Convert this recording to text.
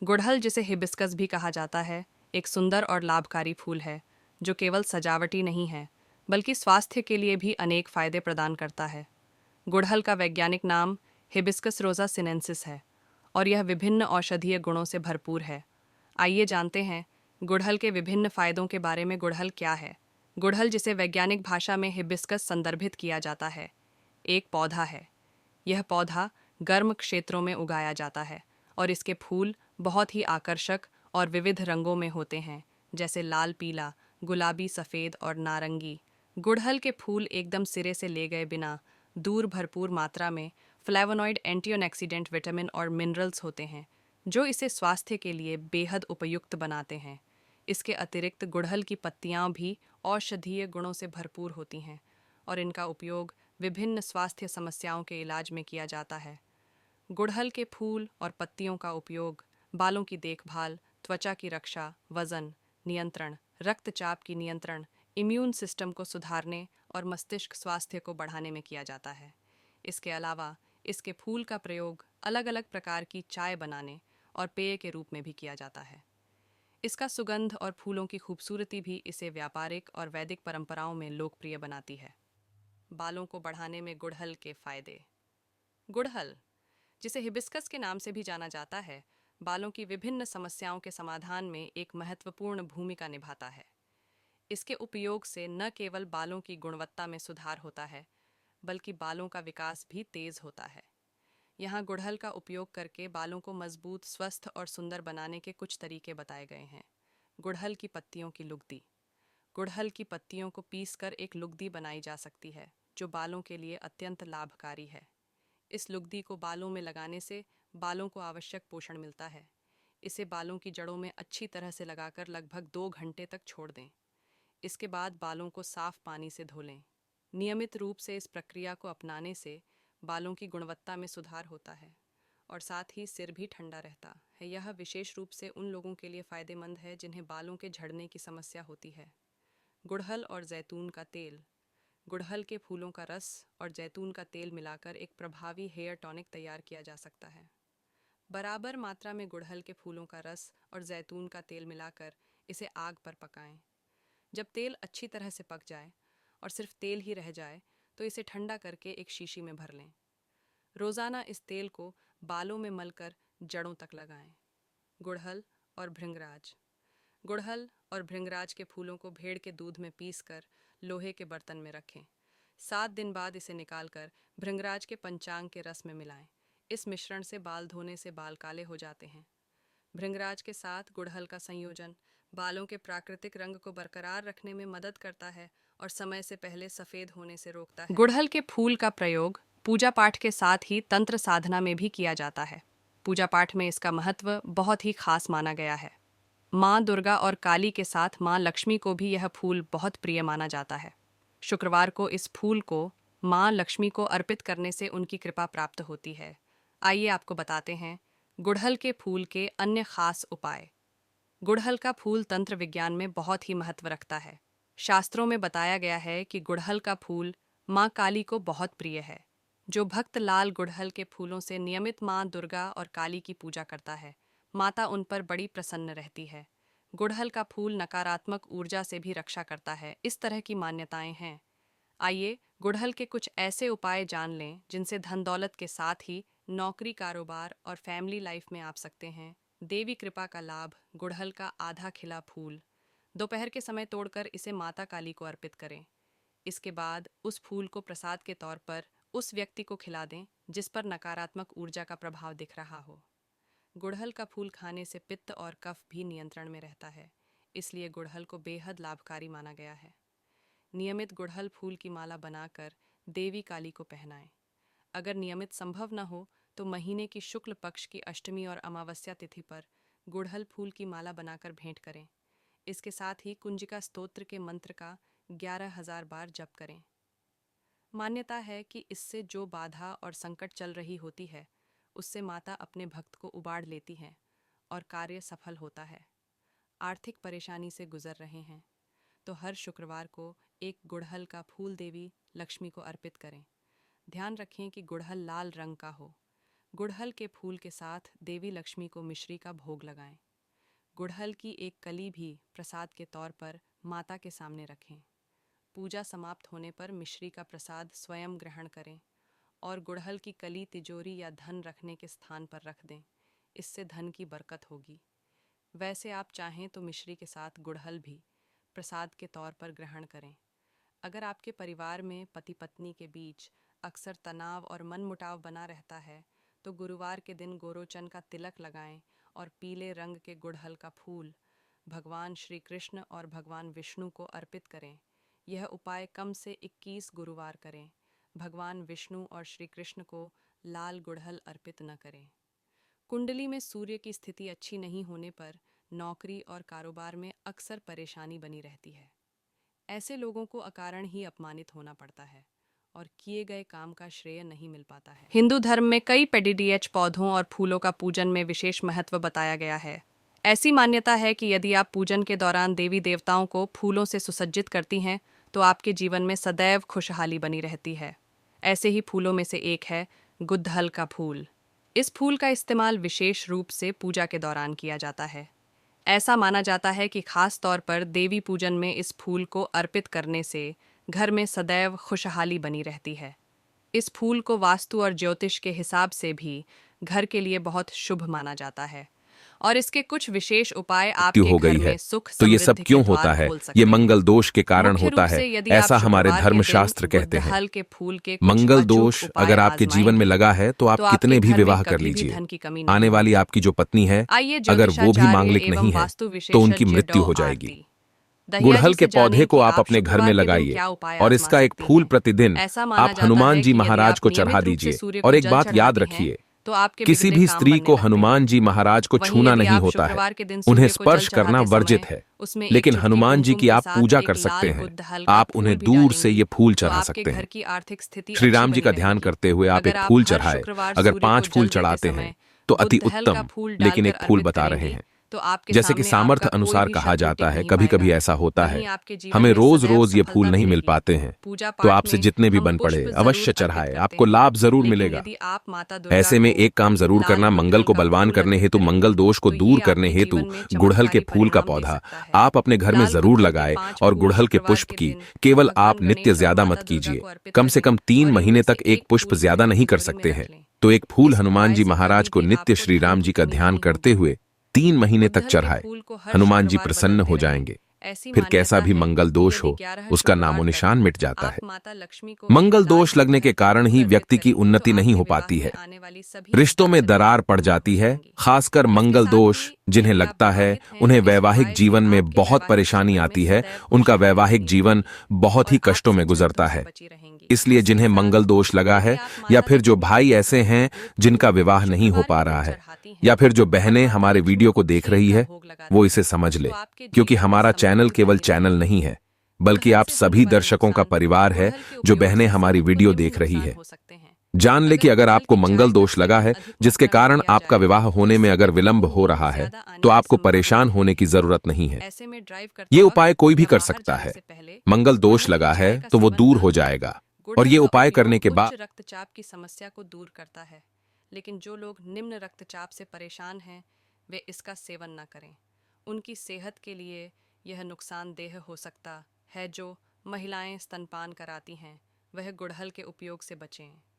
गुड़हल, जिसे हिबिस्कस भी कहा जाता है, एक सुंदर और लाभकारी फूल है जो केवल सजावटी नहीं है बल्कि स्वास्थ्य के लिए भी अनेक फायदे प्रदान करता है। गुड़हल का वैज्ञानिक नाम हिबिस्कस रोजा सिनेंसिस है और यह विभिन्न औषधीय गुणों से भरपूर है। आइए जानते हैं गुड़हल के विभिन्न फायदों के बारे में। गुड़हल क्या है? गुड़हल, जिसे वैज्ञानिक भाषा में हिबिस्कस संदर्भित किया जाता है, एक पौधा है। यह पौधा गर्म क्षेत्रों में उगाया जाता है और इसके फूल बहुत ही आकर्षक और विविध रंगों में होते हैं, जैसे लाल, पीला, गुलाबी, सफ़ेद और नारंगी। गुड़हल के फूल एकदम सिरे से ले गए बिना दूर भरपूर मात्रा में फ्लेवोनॉइड, एंटीऑक्सीडेंट, विटामिन और मिनरल्स होते हैं जो इसे स्वास्थ्य के लिए बेहद उपयुक्त बनाते हैं। इसके अतिरिक्त गुड़हल की पत्तियां भी औषधीय गुणों से भरपूर होती हैं और इनका उपयोग विभिन्न स्वास्थ्य समस्याओं के इलाज में किया जाता है। गुड़हल के फूल और पत्तियों का उपयोग बालों की देखभाल, त्वचा की रक्षा, वजन नियंत्रण, रक्तचाप की नियंत्रण, इम्यून सिस्टम को सुधारने और मस्तिष्क स्वास्थ्य को बढ़ाने में किया जाता है। इसके अलावा इसके फूल का प्रयोग अलग अलग प्रकार की चाय बनाने और पेय के रूप में भी किया जाता है। इसका सुगंध और फूलों की खूबसूरती भी इसे व्यापारिक और वैदिक परंपराओं में लोकप्रिय बनाती है। बालों को बढ़ाने में गुड़हल के फायदे। गुड़हल, जिसे हिबिस्कस के नाम से भी जाना जाता है, बालों की विभिन्न समस्याओं के समाधान में एक महत्वपूर्ण भूमिका निभाता है। इसके उपयोग से न केवल बालों की गुणवत्ता में सुधार होता है, बल्कि बालों का विकास भी तेज होता है। यहाँ गुड़हल का उपयोग करके बालों को मजबूत, स्वस्थ और सुंदर बनाने के कुछ तरीके बताए गए हैं। गुड़हल की पत्तियों की लुगदी। गुड़हल की पत्तियों को पीसकर एक लुगदी बनाई जा सकती है, जो बालों के लिए अत्यंत लाभकारी है। इस लुगदी को बालों में लगाने से बालों को आवश्यक पोषण मिलता है। इसे बालों की जड़ों में अच्छी तरह से लगाकर लगभग 2 घंटे तक छोड़ दें। इसके बाद बालों को साफ पानी से धो लें। नियमित रूप से इस प्रक्रिया को अपनाने से बालों की गुणवत्ता में सुधार होता है और साथ ही सिर भी ठंडा रहता है। यह विशेष रूप से उन लोगों के लिए फ़ायदेमंद है जिन्हें बालों के झड़ने की समस्या होती है। गुड़हल और जैतून का तेल। गुड़हल के फूलों का रस और जैतून का तेल मिलाकर एक प्रभावी हेयर टॉनिक तैयार किया जा सकता है। बराबर मात्रा में गुड़हल के फूलों का रस और जैतून का तेल मिलाकर इसे आग पर पकाएं। जब तेल अच्छी तरह से पक जाए और सिर्फ तेल ही रह जाए, तो इसे ठंडा करके एक शीशी में भर लें। रोज़ाना इस तेल को बालों में मलकर जड़ों तक लगाएं। गुड़हल और भृंगराज। गुड़हल और भृंगराज के फूलों को भेड़ के दूध में पीसकर लोहे के बर्तन में रखें। 7 दिन बाद इसे निकालकर भृंगराज के पंचांग के रस में मिलाएं। इस मिश्रण से बाल धोने से बाल काले हो जाते हैं। भृंगराज के साथ गुड़हल का संयोजन बालों के प्राकृतिक रंग को बरकरार रखने में मदद करता है और समय से पहले सफ़ेद होने से रोकता है। गुड़हल के फूल का प्रयोग पूजा पाठ के साथ ही तंत्र साधना में भी किया जाता है। पूजा पाठ में इसका महत्व बहुत ही खास माना गया है। माँ दुर्गा और काली के साथ माँ लक्ष्मी को भी यह फूल बहुत प्रिय माना जाता है। शुक्रवार को इस फूल को माँ लक्ष्मी को अर्पित करने से उनकी कृपा प्राप्त होती है। आइए आपको बताते हैं गुड़हल के फूल के अन्य खास उपाय। गुड़हल का फूल तंत्र विज्ञान में बहुत ही महत्व रखता है। शास्त्रों में बताया गया है कि गुड़हल का फूल माँ काली को बहुत प्रिय है। जो भक्त लाल गुड़हल के फूलों से नियमित माँ दुर्गा और काली की पूजा करता है, माता उन पर बड़ी प्रसन्न रहती है। गुड़हल का फूल नकारात्मक ऊर्जा से भी रक्षा करता है, इस तरह की मान्यताएं हैं। आइए गुड़हल के कुछ ऐसे उपाय जान लें जिनसे धन दौलत के साथ ही नौकरी, कारोबार और फैमिली लाइफ में आप सकते हैं। देवी कृपा का लाभ। गुड़हल का आधा खिला फूल दोपहर के समय तोड़कर इसे माता काली को अर्पित करें। इसके बाद उस फूल को प्रसाद के तौर पर उस व्यक्ति को खिला दें जिस पर नकारात्मक ऊर्जा का प्रभाव दिख रहा हो। गुड़हल का फूल खाने से पित्त और कफ भी नियंत्रण में रहता है, इसलिए गुड़हल को बेहद लाभकारी माना गया है। नियमित गुड़हल फूल की माला बनाकर देवी काली को पहनाएं। अगर नियमित संभव न हो तो महीने की शुक्ल पक्ष की अष्टमी और अमावस्या तिथि पर गुड़हल फूल की माला बनाकर भेंट करें। इसके साथ ही कुंजिका स्तोत्र के मंत्र का 11,000 बार जप करें। मान्यता है कि इससे जो बाधा और संकट चल रही होती है, उससे माता अपने भक्त को उबाड़ लेती हैं और कार्य सफल होता है। आर्थिक परेशानी से गुजर रहे हैं तो हर शुक्रवार को एक गुड़हल का फूल देवी लक्ष्मी को अर्पित करें। ध्यान रखें कि गुड़हल लाल रंग का हो। गुड़हल के फूल के साथ देवी लक्ष्मी को मिश्री का भोग लगाएं। गुड़हल की एक कली भी प्रसाद के तौर पर माता के सामने रखें। पूजा समाप्त होने पर मिश्री का प्रसाद स्वयं ग्रहण करें और गुड़हल की कली तिजोरी या धन रखने के स्थान पर रख दें। इससे धन की बरकत होगी। वैसे आप चाहें तो मिश्री के साथ गुड़हल भी प्रसाद के तौर पर ग्रहण करें। अगर आपके परिवार में पति पत्नी के बीच अक्सर तनाव और मनमुटाव बना रहता है तो गुरुवार के दिन गोरोचन का तिलक लगाएं और पीले रंग के गुड़हल का फूल भगवान श्री कृष्ण और भगवान विष्णु को अर्पित करें। यह उपाय कम से 21 गुरुवार करें। भगवान विष्णु और श्री कृष्ण को लाल गुड़हल अर्पित न करें। कुंडली में सूर्य की स्थिति अच्छी नहीं होने पर नौकरी और कारोबार में अक्सर परेशानी बनी रहती है। ऐसे लोगों को अकारण ही अपमानित होना पड़ता है और किए गए काम का श्रेय नहीं मिल पाता है। हिंदू धर्म में कई पेडिडिएच पौधों और फूलों का पूजन में विशेष महत्व बताया गया है। ऐसी मान्यता है कि यदि आप पूजन के दौरान देवी देवताओं को फूलों से सुसज्जित करती हैं तो आपके जीवन में सदैव खुशहाली बनी रहती है। ऐसे ही फूलों में से एक है गुड़हल का फूल। इस फूल का इस्तेमाल विशेष रूप से पूजा के दौरान किया जाता है। ऐसा माना जाता है कि खास तौर पर देवी पूजन में इस फूल को अर्पित करने से घर में सदैव खुशहाली बनी रहती है। इस फूल को वास्तु और ज्योतिष के हिसाब से भी घर के लिए बहुत शुभ माना जाता है और इसके कुछ विशेष उपाय मृत्यु आपके हो गई घर है में सुख तो ये सब समृद्धि के क्यों द्वार होता है? खोल सकते ये हैं। मंगल दोष के कारण मुख्य होता रूप है, से यदि आप ऐसा हमारे शुक्रवार के दिन धर्मशास्त्र कहते हैं। गुड़हल के फूल के कुछ मंगल अचूक दोष उपाय अगर आपके जीवन में आजमाएंगे लगा है तो आप तो आपके कितने भी घर में विवाह कर कभी भी लीजिए, धन की कमी नहीं आने वाली होगी। आपकी जो पत्नी है आइए अगर वो भी ज्योतिषाचार्य मांगलिक एवं नहीं है वास्तु तो उनकी विशेषज्ञ मृत्यु डॉ. हो जाएगी। आरती दहिया गुड़हल जी के से पौधे जानें को कि आप आप अपने घर में शुक्रवार के दिन लगाइए क्या उपाय और आजमा इसका एक सकती फूल हैं। प्रतिदिन ऐसा माना आप जाता हनुमान है जी कि यदि महाराज आप को नियमित चढ़ा रूप से दीजिए। सूर्य को और एक जल बात याद चढ़ाती हैं रखिए, तो आपके किसी बिगड़े भी काम स्त्री बनने को लगते हैं। हनुमान जी महाराज को वहीं छूना यदि नहीं आप होता है, शुक्रवार के दिन उन्हें सूर्य को जल स्पर्श करना चढ़ाते वर्जित समय है। उसमें एक लेकिन चुटकी हनुमान जी कुमकुम की के आप साथ पूजा एक कर सकते लाल हैं, गुड़हल का आप फूल उन्हें भी दूर से डालेंगी ये फूल तो चढ़ा आपके सकते घर हैं। की आर्थिक स्थिति श्री अच्छी राम जी बनी का ध्यान रहेगी। करते हुए आप अगर एक आप फूल हर चढ़ाए, शुक्रवार अगर सूर्य 5 को फूल जल देते चढ़ाते हैं समय तो अति गुड़हल का उत्तम, फूल लेकिन डालकर एक फूल अर्पित बता रहे करेंगी हैं। तो आपके जैसे कि सामने सामर्थ्य आपका कोई अनुसार भी कहा शत्रु जाता टिक है, नहीं कभी कभी पाएगा। ऐसा होता है वहीं आपके जीवन हमें में रोज सदैव रोज ये फूल सफलता नहीं मिल मिलेगी। पाते हैं, पूजा तो पाठ आपसे में जितने भी हम बन पुष्प पड़े जरूर अवश्य अर्पित चढ़ाए, करते आपको हैं, लाभ जरूर लेकिन मिलेगा। यदि आप माता दुर्गा ऐसे में को एक काम जरूर लाल करना, मंगल गुड़हल को का बलवान फूल करने अर्पित हेतु, करेंगी मंगल दोष को तो दूर ये करने आपके हेतु जीवन में गुड़हल के चमत्कारी फूल का परिणाम दे पौधा सकता है। आप अपने घर में लाल जरूर गुड़हल के लगाए 5 और फूल गुड़हल के शुक्रवार पुष्प के की दिन केवल भगवान आप नित्य गणेश और ज्यादा माता मत दुर्गा कीजिए, को अर्पित कम से करें कम 3 और इनमें महीने से तक एक एक पुष्प फूल ज्यादा अपनी नहीं कर तिजोरी में सकते रख हैं। लें। तो एक फूल इस हनुमान उपाय जी से महाराज कभी को भी नित्य आपको श्री धन राम की जी का कमी ध्यान नहीं करते होगी। हुए 3 महीने तक गुड़हल के चढ़ाए, फूल को हर हनुमान जी शुक्रवार प्रसन्न बदलते हो रहें। जाएंगे। ऐसी फिर कैसा मान्यता भी है मंगल कि दोष यदि हो, 11 उसका नामो शुक्रवार तक निशान मिट जाता आप है। माता लक्ष्मी को एक मंगल लाल दोष लगने के गुड़हल का कारण फूल ही अर्पित व्यक्ति की करेंगी तो उन्नति नहीं आपके हो विवाह पाती में है, आने वाली सभी रिश्तों में अड़चनें दरार पड़ दूर हो जाती है। जाएंगी। खासकर इसके मंगल साथ दोष ही जिन्हें यदि आप लगता है विवाहित हैं उन्हें तो इस वैवाहिक उपाय से जीवन में आपके बहुत वैवाहिक परेशानी जीवन में आती है, सदैव उनका खुशहाली वैवाहिक बनी जीवन रहेगी बहुत ही और कष्टों आपसी में झगड़ों गुजरता से है। बची रहेंगी। इसलिए इसी के जिन्हें साथ मंगल दोष लगा यदि है, आप या माता फिर जो लक्ष्मी को भाई एक ऐसे हैं दूध जिनका फूल विवाह नहीं हो शुक्रवार पा के दिन रहा है, चढ़ाती या हैं फिर जो और बहनें माता हमारे लक्ष्मी वीडियो को को देख खीर रही का है, भोग वो लगाती इसे हैं समझ ले, तो आपके क्योंकि जीवन में हमारा चैनल समृद्धि केवल बनी चैनल रहेगी। नहीं है, बल्कि गुड़हल आप से होने सभी वाले दर्शकों का नुकसान। परिवार है गुड़हल के जो उपयोग बहनें से हमारी सेहत को वीडियो निम्न देख रही नुकसान है। हो सकते हैं। जान ले अगर कि अगर गुड़हल आपको की मंगल चाय का दोष लगा सेवन है अधिक जिसके मात्रा में कारण किया आपका जाए विवाह तो होने में इससे अगर पति विलंब को हो नींद रहा है ज्यादा आने तो की आपको संभावना परेशान होने रहती की है। जरूरत नहीं है। ऐसे में ड्राइव करते ये वक्त उपाय कोई भी या कर बाहर सकता जाने है, से पहले मंगल दोष गुड़हल की लगा है चाय का तो वो सेवन दूर ना हो करें। जाएगा। और गुड़हल ये का उपाय करने उपयोग के उच्च बाद रक्तचाप की समस्या को दूर करता है, लेकिन जो लोग निम्न रक्तचाप से परेशान हैं वे इसका सेवन न करें। उनकी सेहत के लिए यह नुकसानदेह हो सकता है। जो महिलाएं स्तनपान कराती हैं वह गुड़हल के उपयोग से बचें।